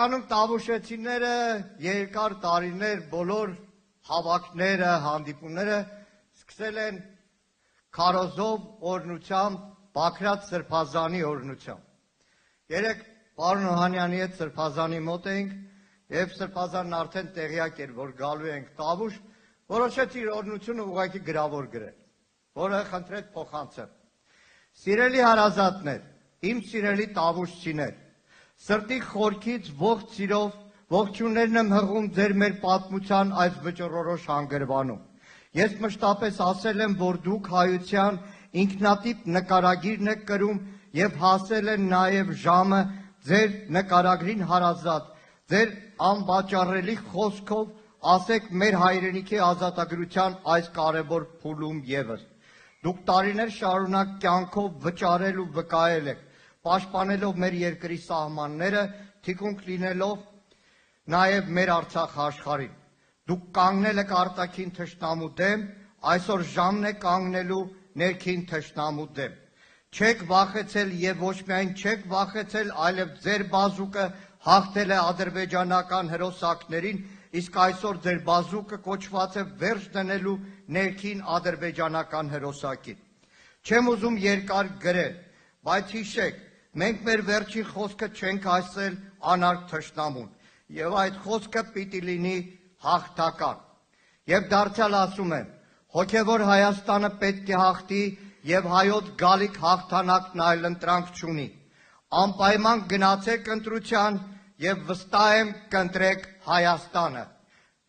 Անում Տավուշեցիները երկար տարիներ բոլոր հավաքները, հանդիպումները սկսել են քարոզով օրհնությամբ, Բագրատ Սրբազանի օրհնությամբ։ Երեք պարոն Օհանյանի հետ Սրբազանի մոտ էինք եւ Սրբազանն արդեն տեղյակ էր, որ գալու ենք Տավուշ, որոշեց իր օրհնությունը ուղղակի գրավոր գրել, որը խնդրեց փոխանցել։ Սիրելի հարազատներ, իմ սիրելի տավուշցիներ, սրտի խորքից ողջ սիրով ողջուններն եմ հղում ձեր մեր պատմության այս վճռորոշ հանգրվանում։ Ես մշտապես ասել եմ, որ դուք հայության ինքնատիպ նկարագիրն եք կրում եւ հասել են նաեւ ժամը ձեր նկարագրին հարազատ, ձեր անվաճառելի խոսքով ասեք մեր հայրենիքի ազատագրության այս կարևոր փուլում եւս։ Դուք տարիներ շարունակ կյանքով վճարել ու վկայել եք, պաշտպանելով մեր երկրի սահմանները, թիկունք լինելով նաև մեր Արցախ աշխարհին։ Դուք կանգնել եք արտաքին թշնամու դեմ, այսօր ժամն է կանգնելու ներքին թշնամու դեմ։ Չեք վախեցել եւ ոչ միայն չեք վախեցել, այլև ձեր բազուկը հաղթել է ադրբեջանական հրոսակներին, իսկ այսօր ձեր բազուկը կոչված է վերջ դնելու ներքին ադրբեջանական հրոսակին։ Չեմ ուզում երկար գրել, բայց հիշեք, մենք մեր վերջին խոսքը չենք ասել անարգ թշնամուն, եւ այդ խոսքը պիտի լինի հաղթական։ Եվ դարձյալ ասում եմ, հոգևոր Հայաստանը պետք է հաղթի եւ հայոց գալիք հաղթանակն այլ ընտրանք չունի։ Անպայման գնացեք ընտրության եւ վստահ եմ կընտրեք Հայաստանը։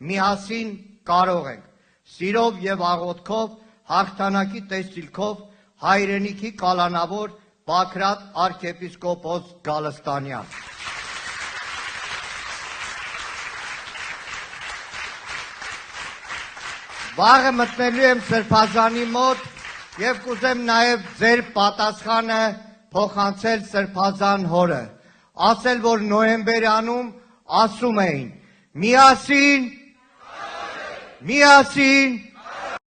Միասին կարող ենք, սիրով եւ աղոթքով, հաղթանակի տեսիլքով հայրենիքի կալանավոր Բագրատ arczepiskopos Գալստանյան։ Վաղը մտնելու եմ Սրբազանի մոտ եւ կուզեմ նաեւ ձեր պատասխանը փոխանցել Սրբազան հորը, ասել, որ նոյեմբերյանում ասում էին՝ միասին,